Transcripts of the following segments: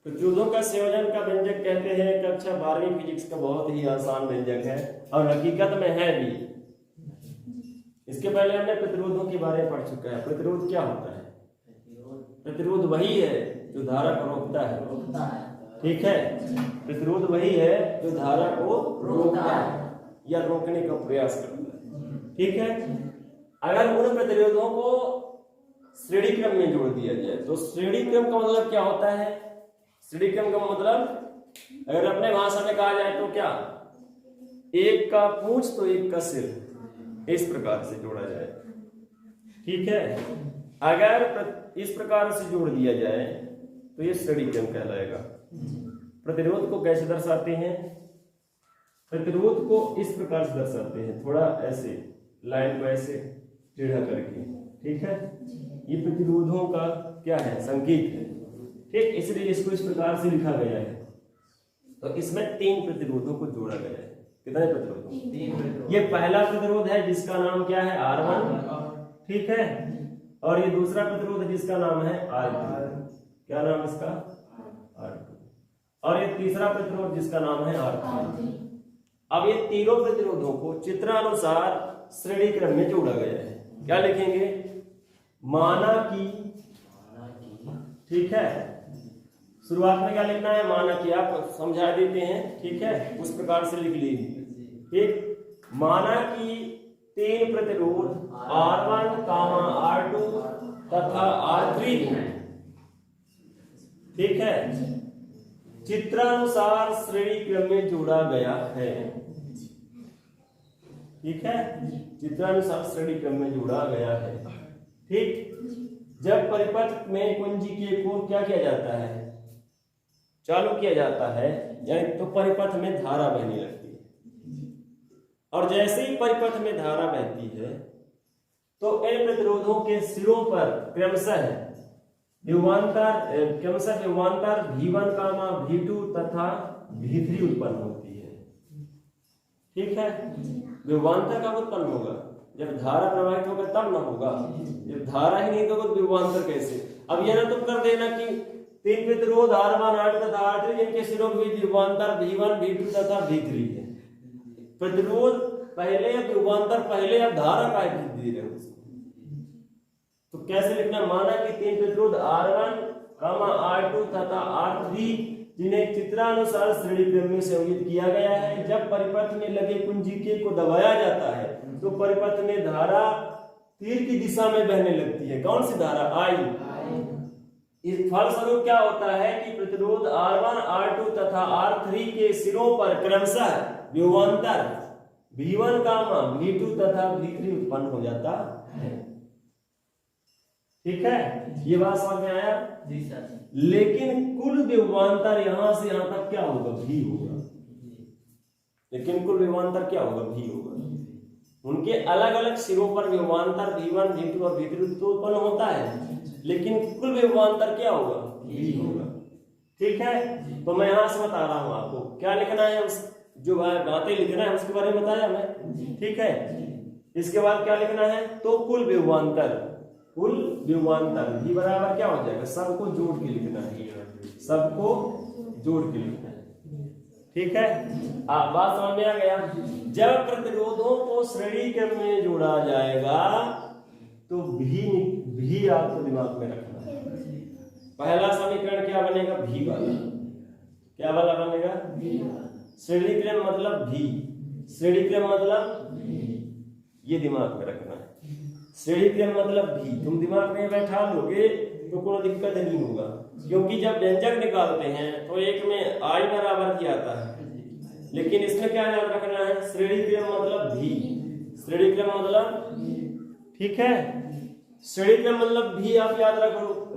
प्रतिरोधों का संयोजन का व्यंजक कहते हैं कक्षा 12वीं फिजिक्स का बहुत ही आसान व्यंजक है और हकीकत में है भी। इसके पहले हमने प्रतिरोधों के बारे में पढ़ चुका है। प्रतिरोध क्या होता है? प्रतिरोध वही है जो धारा को रोकता है। ठीक है, प्रतिरोध वही है जो धारा को रोकता है या रोकने का प्रयास करता है। ठीक है, अगर उन प्रतिरोधों को श्रेणी क्रम में जोड़ दिया जाए तो श्रेणी क्रम का मतलब क्या होता है? श्रेणी क्रम का मतलब अगर अपने भाषा में कहा जाए तो क्या, एक का पूंछ तो एक का सिर, इस प्रकार से जोड़ा जाए। ठीक है, अगर इस प्रकार से जोड़ दिया जाए तो ये श्रेणी क्रम कहलाएगा। प्रतिरोध को कैसे दर्शाते हैं? प्रतिरोध को इस प्रकार से दर्शाते हैं, थोड़ा ऐसे लाइन को ऐसे टेढ़ा करके। ठीक है, ये प्रतिरोधों का क्या है? संकेत है। ठीक, इसलिए इसको इस प्रकार से लिखा गया है। तो इसमें 3 प्रतिरोधों को जोड़ा गया है। कितने प्रतिरोध? 3 प्रतिरोध। ये पहला प्रतिरोध है जिसका नाम क्या है? R1। ठीक है, और ये दूसरा प्रतिरोध है जिसका नाम है R2। क्या नाम इसका? R2। और ये तीसरा प्रतिरोध जिसका नाम है R3। अब ये तीनों प्रतिरोधों को चित्रानुसार श्रेणी क्रम में जोड़ा गया है। क्या लिखेंगे? माना कि, ठीक है, शुरुआत में क्या लिखना है? माना कि, आप समझा देते हैं। ठीक है, उस प्रकार से लिख लीजिए। ठीक, माना कि 3 प्रतिरोध R1, R2 तथा R3 हैं। ठीक है, चित्रानुसार श्रेणी क्रम में जोड़ा गया है। ठीक है, चित्रानुसार श्रेणी क्रम में जोड़ा गया है। ठीक, जब परिपथ में कुंजिके को क्या किया जाता है? चालू किया जाता है, यानी तो परिपथ में धारा बहने लगती है। और जैसे ही परिपथ में धारा बहती है तो इन प्रतिरोधों के सिरों पर क्रमशः विभवांतर V1, V2 तथा V3 उत्पन्न होती है। ठीक है, विभवांतर कब उत्पन्न होगा? जब धारा प्रवाहित होगा तब ना होगा। जब धारा ही नहीं होगा तो विभवांतर कैसे? अब यह ना तुम कर देना कि 3 प्रतिरोध R1, R2 तथा R3 जिनके सिरों में विभवांतर V1, V2 तथा V3 है। प्रतिरोध पहले, विभवांतर पहले, अब धारा का दे रहे हो। तो कैसे लिखना? माना कि 3 प्रतिरोध R1, R2 तथा R3 जिन्हें चित्रानुसार श्रेणी क्रम में संयोजित किया गया है। जब परिपथ में लगे कुंजिके को दबाया जाता है तो परिपथ में धारा तीर की दिशा में बहने लगती है। कौन सी धारा? I। इस फलस्वरूप क्या होता है कि प्रतिरोध R1, R2 तथा R3 के सिरों पर क्रमशः विभवांतर V1, V2 तथा V3 उत्पन्न हो जाता है। ठीक है, ये बात समझ में आया? जी सर। लेकिन कुल विभवांतर यहां से यहां तक क्या होगा? V होगा। लेकिन कुल विभवांतर क्या होगा? V होगा। उनके अलग अलग सिरों पर विभवांतर V1, V2 और V3 तो उत्पन्न होता है, लेकिन कुल विभवांतर क्या होगा? V होगा। ठीक है, तो मैं यहां से बता रहा हूं आपको क्या लिखना है। उस जो बातें लिखना है उसके बारे में बताया मैं। ठीक है, इसके बाद क्या लिखना है? तो कुल विभवांतर V बराबर क्या हो जाएगा? सबको जोड़ के लिखना है, सबको जोड़ के लिखना है। ठीक है, बात समझ में आ गया? जब प्रतिरोधों को श्रेणी क्रम में जोड़ा जाएगा तो भी आपको दिमाग में रखना है। पहला समीकरण क्या बनेगा? V वाला। क्या वाला बनेगा? V वाला। श्रेणी क्रम मतलब V, श्रेणी क्रम मतलब ये दिमाग में रखना है। श्रेणी क्रम मतलब V। तुम दिमाग में बैठा लोगे तो कोई दिक्कत नहीं होगा, क्योंकि जब व्यंजक निकालते हैं तो एक में I बराबर की आता है, लेकिन इसमें क्या याद रखना है? श्रेणी क्रम मतलब V, श्रेणी क्रम मतलब, ठीक है, श्रेणी क्रम मतलब V आप याद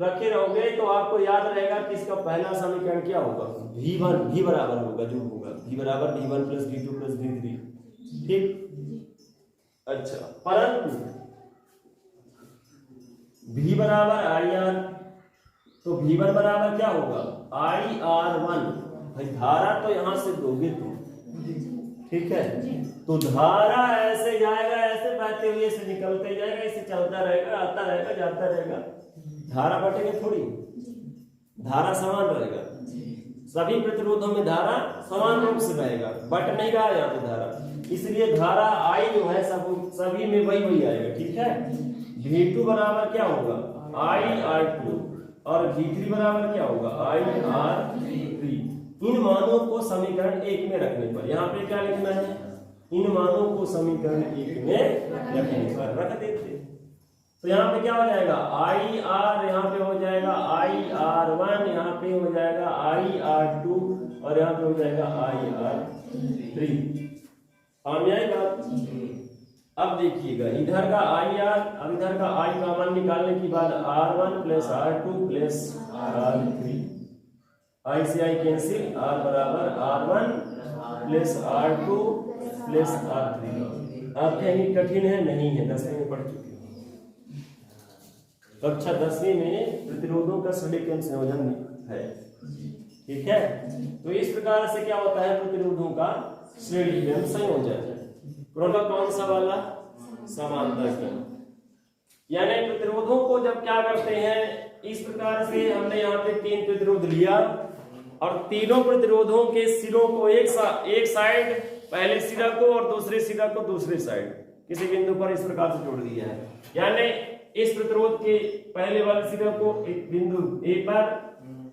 रखे रहोगे तो आपको याद रहेगा कि इसका पहला समीकरण क्या होगा? V बराबर होगा, जो होगा V बराबर V1 plus V2 plus V3। ठीक, अच्छा, परंतु V बराबर IR, तो V1 बराबर क्या होगा? IR1। भाई धारा तो यहां से दोगे तुम। ठीक है, तो धारा ऐसे जाएगा, ऐसे बहते हुए से निकलते जाएगा, ऐसे चलता रहेगा, आता रहेगा, जाता रहेगा। धारा बटेगी थोड़ी। धारा समान रहेगा, सभी प्रतिरोधों में धारा समान रूप से बहेगा, बट नहीं रहा यहाँ पे धारा, इसलिए धारा आई जो है सभी में वही आएगा। ठीक है, V2 बराबर क्या होगा IR2 और V3 बराबर क्या होगा IR3। इन मानों को समीकरण 1 में रखने पर, यहाँ पे क्या लिखना है, इन मानों को समीकरण 1 में रखने पर रख देते। तो यहाँ पे क्या हो जाएगा IR, यहाँ पे हो जाएगा IR1, यहाँ पे हो जाएगा IR2 और यहाँ पे हो जाएगा IR3। समझ आई बात? अब देखिएगा इधर का IR, अब इधर का I का मान निकालने के बाद R1 plus R2 plus R3, I से I कैंसिल, R बराबर R1 plus R2 plus R3। आप कहेंगे कठिन है, नहीं है, 10वीं में पढ़ चुके हैं, कक्षा 10वीं में प्रतिरोधों का सड़क संयोजन है। ठीक है, तो इस प्रकार से क्या होता है प्रतिरोधों का श्रेणी क्रम संयोजन। प्रोडक्ट कौन सा वाला, समांतर क्रम। यानी प्रतिरोधों को जब क्या करते हैं, इस प्रकार से हमने यहाँ पे 3 प्रतिरोध लिया और तीनों प्रतिरोधों के सिरों को एक साइड पहले सिरा को और दूसरे सिरा को दूसरे साइड किसी बिंदु पर इस प्रकार से जोड़ दिया है। यानी इस प्रतिरोध के पहले वाले सिरा को एक बिंदु A पर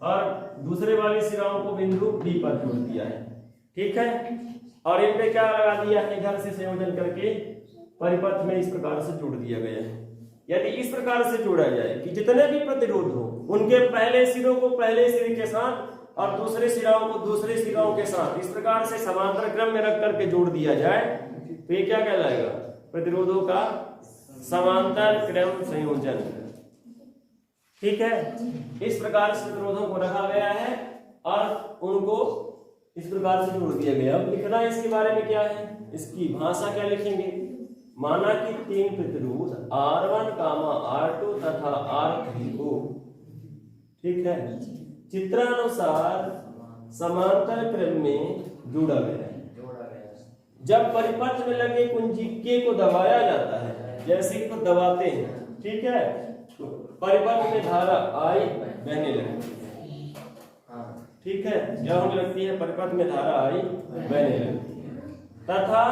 और दूसरे वाले सिराओं को बिंदु B पर जोड़ दिया है। ठीक है, और इन पे क्या लगा दिया है, इधर से संयोजन करके परिपथ में इस प्रकार से जोड़ दिया गया है। यदि इस प्रकार से जोड़ा जाए कि जितने भी प्रतिरोध हो उनके पहले सिरों को पहले सिरे के साथ और दूसरे सिराओं को दूसरे सिराओं के साथ इस प्रकार से समांतर क्रम में रख करके जोड़ दिया जाए तो ये क्या कहलाएगा, प्रतिरोधों का समांतर क्रम संयोजन। ठीक है, इस प्रकार से प्रतिरोधों को रखा गया है और उनको इस प्रकार से जोड़ दिया गया। अब लिखना है इसके बारे में क्या है, इसकी भाषा क्या लिखेंगे। माना कि 3 प्रतिरोध R1, R2 तथा R3 को, ठीक है, चित्रानुसार समांतर क्रम में जोड़ा गया है। जब परिपथ में लगे कुंजी K को दबाया जाता है, जैसे को दबाते हैं, ठीक है, तो परिपथ में धारा I बहने लगती है। ठीक है, जब हमें लगती है परिपथ में धारा I बहने लगती है तथा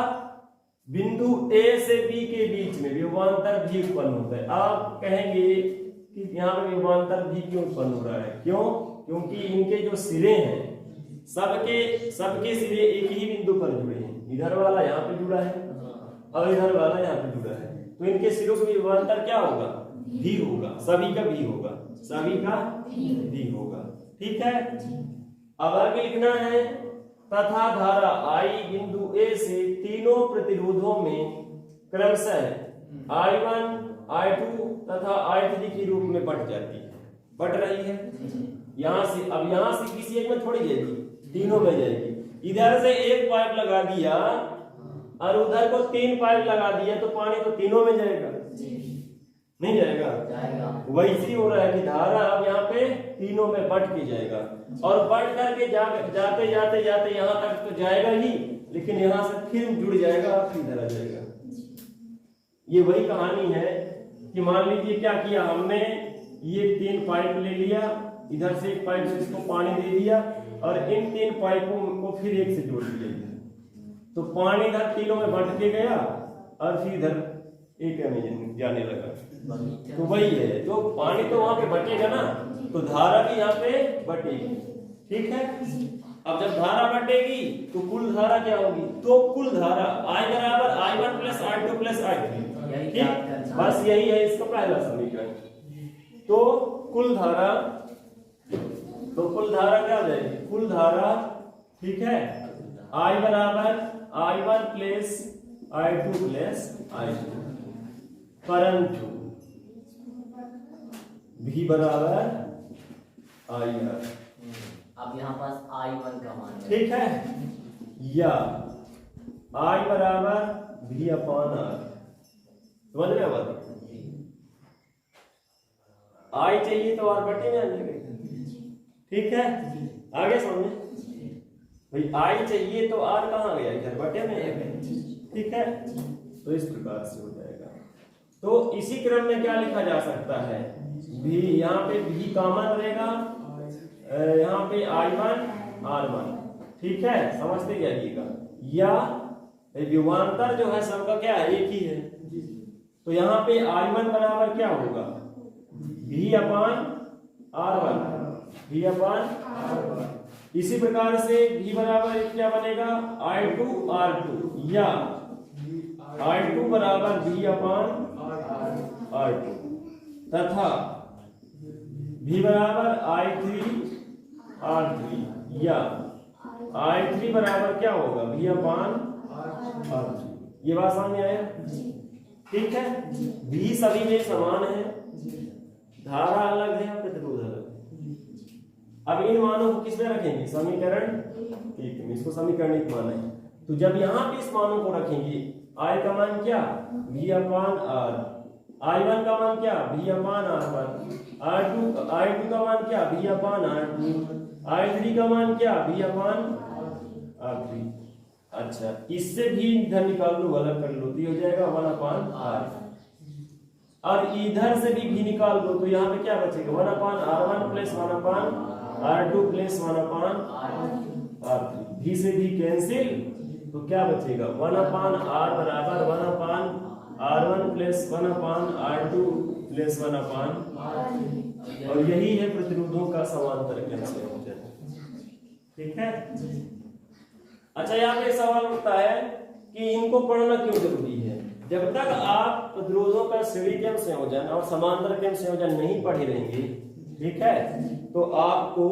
बिंदु A से B के बीच में विभवांतर भी उत्पन्न होता है। आप कहेंगे कि यहाँ पे विभवांतर भी क्यों उत्पन्न हो रहा है, क्यों, क्योंकि इनके जो सिरे हैं सबके सिरे एक ही बिंदु पर जुड़े हैं। इधर वाला यहाँ पे जुड़ा है और इधर वाला यहाँ पे जुड़ा है, तो इनके सिरों का विभवांतर क्या होगा, भी होगा, सभी का भी होगा, सभी का भी होगा। ठीक है, अब आगे लिखना है तथा धारा I बिंदु A से तीनों प्रतिरोधों में क्रमशः I1, I2 तथा I3 के रूप में बट जाती है, बट रही है। यहाँ से अब यहाँ से किसी एक में थोड़ी जाएगी, तीनों में जाएगी। इधर से एक पाइप लगा दिया और उधर को 3 पाइप लगा दिया तो पानी तो तीनों में जाएगा, नहीं जाएगा। वैसे हो रहा है कि धारा अब यहाँ पे तीनों में बट के जाएगा और बट करके जाते जाते जाते यहाँ तक तो जाएगा ही, लेकिन यहाँ से फिर जुड़ जाएगा और फिर इधर आ जाएगा। ये वही कहानी है कि मान लीजिए क्या किया हमने, ये 3 पाइप ले लिया, इधर से एक पाइप से इसको पानी दे दिया और इन 3 पाइपों को फिर एक से जोड़ दिया, तो पानी इधर तीनों में बट के गया और फिर इधर एक में जाने लगा। तो वही है, तो पानी तो वहां पे बटेगा ना, तो धारा भी यहाँ पे बटेगी। ठीक है, अब जब धारा बटेगी तो कुल धारा क्या होगी, तो कुल धारा I बराबर I1 plus I2 plus I3। ठीक, बस यही है इसका पहला समीकरण। तो कुल धारा क्या हो जाएगी, कुल धारा, ठीक है, I बराबर I1 plus I2 plus I3, परंतु V बराबर IR। अब यहाँ पास I1 का मान है, ठीक है, या I बराबर V अपॉन R। समझ रहे हो, I चाहिए तो R बटे में आ जाएगा। ठीक है, आगे समझे भाई, I चाहिए तो R कहाँ गया, इधर बटे में आएगा। ठीक है, तो इस प्रकार से हो जाएगा। तो इसी क्रम में क्या लिखा जा सकता है, भी यहाँ पे भी कॉमन रहेगा यहाँ पे I1 R1, ठीक है, समझते जाइएगा। या विभवांतर जो है सबका क्या है, एक ही है। तो यहाँ पे I1 बराबर क्या होगा, V अपान R1, V अपान R1। इसी प्रकार से V बराबर क्या बनेगा, I2 R2, या I2 बराबर V अपान R2, तथा V बराबर I3 R3, या I3 बराबर क्या होगा, V अपान R3। ये बात समझ में आया, ठीक है। V सभी में समान है, धारा अलग है और प्रतिरोध अलग है। अब इन मानों को किस में रखेंगे, समीकरण एक में, इसको समीकरण एक माना है। तो जब यहाँ पे इस मानों को रखेंगे, I का मान क्या, V अपान R, I1 का मान क्या, V अपान R1, I2 का मान क्या, V अपान R2, I3 का मान क्या, V अपान R3। अच्छा, इससे भी इधर निकाल लो, अलग कर लो, तो ये हो जाएगा 1 अपान R। और इधर से भी निकाल लो, तो यहाँ पे क्या बचेगा, 1 अपान R1 प्लस 1 अपान R2 प्लस 1 अपान R3। भी से भी कैंसिल, तो क्या बचेगा, 1 अपान R बराबर 1 अपान R1 प्लस 1 अपान R2 प्लस 1 अपान, और यही है प्रतिरोधों का समांतर क्रम संयोजन, ठीक है। अच्छा, यहाँ पे सवाल उठता है कि इनको पढ़ना क्यों जरूरी है। जब तक आप प्रतिरोधों का श्रेणी क्रम संयोजन और समांतर क्रम संयोजन नहीं पढ़े रहेंगे, ठीक है, तो आपको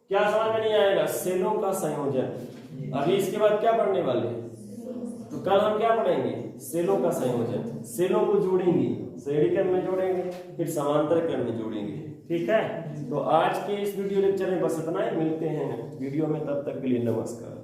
क्या समझ में नहीं आएगा, सेलों का संयोजन। अभी इसके बाद क्या पढ़ने वाले, तो कल हम क्या पढ़ेंगे, सेलों का संयोजन। सेलों को जोड़ेंगे, श्रेणी क्रम में जोड़ेंगे, फिर समांतर क्रम में जोड़ेंगे, ठीक है। तो आज के इस वीडियो लेक्चर में बस इतना ही, मिलते हैं वीडियो में, तब तक के लिए नमस्कार।